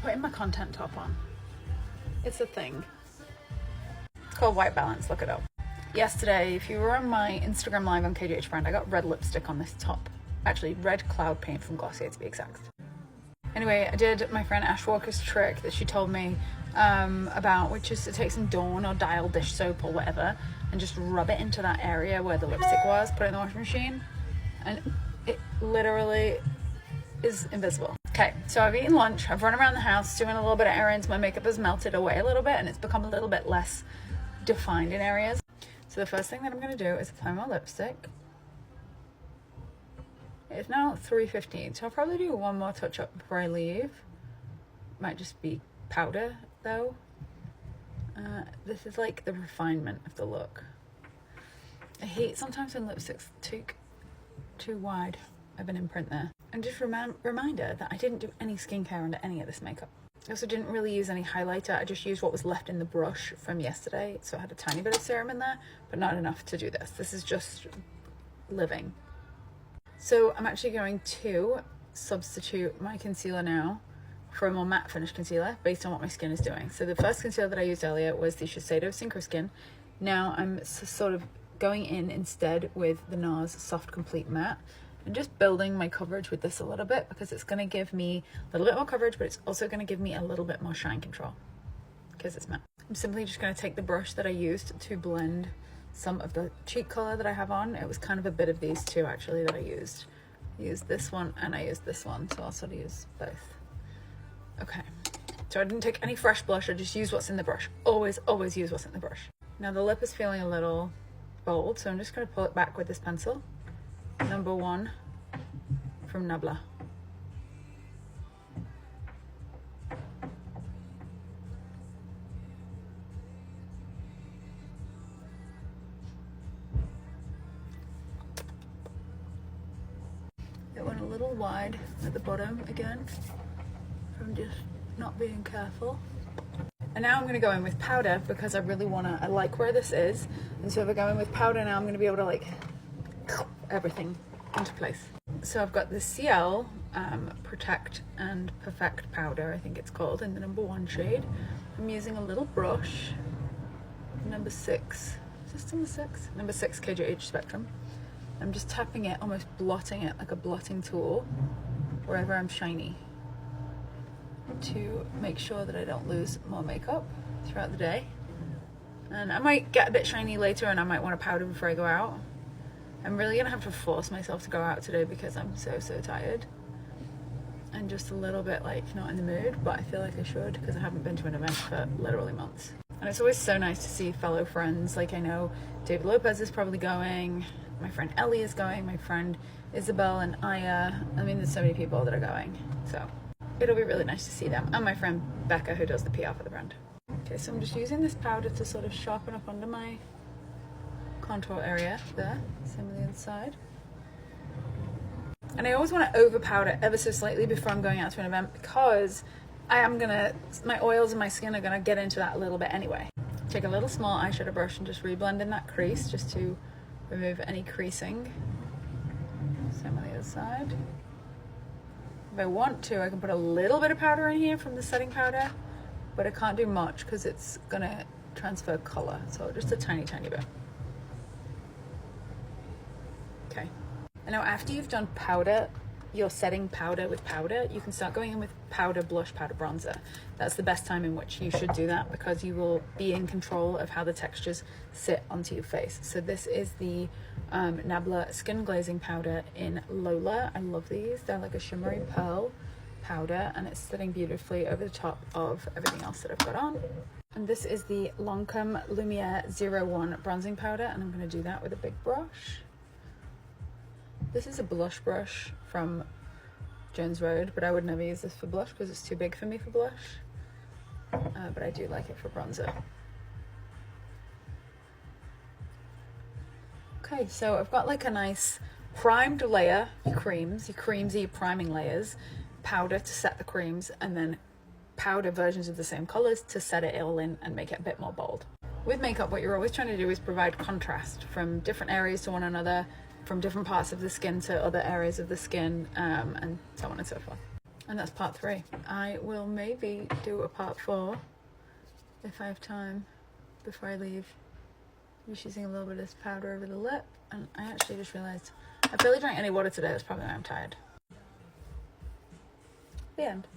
putting my content top on. It's a thing. It's called white balance, look it up. Yesterday, if you were on my Instagram live on KGH Brand, I got red lipstick on this top. Actually, red cloud paint from Glossier to be exact. Anyway, I did my friend Ash Walker's trick that she told me about, which is to take some Dawn or Dial dish soap or whatever and just rub it into that area where the lipstick was, put it in the washing machine, and it literally is invisible. Okay, so I've eaten lunch, I've run around the house doing a little bit of errands, my makeup has melted away a little bit and it's become a little bit less defined in areas. So the first thing that I'm going to do is apply my lipstick. It's now 3:15, so I'll probably do one more touch up before I leave. Might just be powder though. This is like the refinement of the look. I hate sometimes when lipsticks too wide of an imprint there. And just reminder that I didn't do any skincare under any of this makeup. I also didn't really use any highlighter. I just used what was left in the brush from yesterday. So I had a tiny bit of serum in there, but not enough to do this. This is just living. So I'm actually going to substitute my concealer now for a more matte finish concealer based on what my skin is doing. So the first concealer that I used earlier was the Shiseido Synchro Skin. Now I'm sort of going in instead with the NARS Soft Complete Matte and just building my coverage with this a little bit because it's going to give me a little bit more coverage, but it's also going to give me a little bit more shine control because it's matte. I'm simply just going to take the brush that I used to blend some of the cheek color that I have on. It was kind of a bit of these two actually that I used. I used this one and I used this one, so I'll sort of use both. Okay, so I didn't take any fresh blush, I just used what's in the brush. Always use what's in the brush. Now the lip is feeling a little bold, so I'm just going to pull it back with this pencil. Number 1 from Nabla. It went a little wide at the bottom again from just not being careful. And now I'm going to go in with powder because I really I like where this is. And so if I go in with powder now, I'm going to be able to like everything into place. So I've got the CL Protect and Perfect powder, I think it's called, in the number 1 shade. I'm using a little brush, number 6. Is this number 6? Number 6 KJH Spectrum. I'm just tapping it, almost blotting it like a blotting tool wherever I'm shiny to make sure that I don't lose more makeup throughout the day. And I might get a bit shiny later and I might want to powder before I go out. I'm really gonna have to force myself to go out today because I'm so tired and just a little bit like not in the mood, but I feel like I should because I haven't been to an event for literally months. And it's always so nice to see fellow friends. Like I know David Lopez is probably going, my friend Ellie is going, my friend Isabel and Aya. I mean, there's so many people that are going, so it'll be really nice to see them. And my friend Becca, who does the PR for the brand. Okay, so I'm just using this powder to sort of sharpen up under my contour area there, same on the other side. And I always want to over powder ever so slightly before I'm going out to an event because my oils and my skin are gonna get into that a little bit anyway. Take a little small eyeshadow brush and just reblend in that crease just to remove any creasing. Same on the other side. If I want to, I can put a little bit of powder in here from the setting powder, but I can't do much because it's gonna transfer color, so just a tiny bit. Okay, and now after you've done powder, your setting powder with powder, you can start going in with powder, blush, powder, bronzer. That's the best time in which you should do that because you will be in control of how the textures sit onto your face. So this is the Nabla Skin Glazing Powder in Lola. I love these. They're like a shimmery pearl powder and it's sitting beautifully over the top of everything else that I've got on. And this is the Lancome Lumiere 01 Bronzing Powder, and I'm going to do that with a big brush. This is a blush brush from Jones Road, but I would never use this for blush because it's too big for me for blush. But I do like it for bronzer. Okay, so I've got like a nice primed layer, your creamsy priming layers, powder to set the creams, and then powder versions of the same colors to set it all in and make it a bit more bold. With makeup, what you're always trying to do is provide contrast from different areas to one another, from different parts of the skin to other areas of the skin, and so on and so forth. And that's part 3. I will maybe do a part 4 if I have time before I leave. Just using a little bit of this powder over the lip. And I actually just realised I barely drank any water today. That's probably why I'm tired. The end.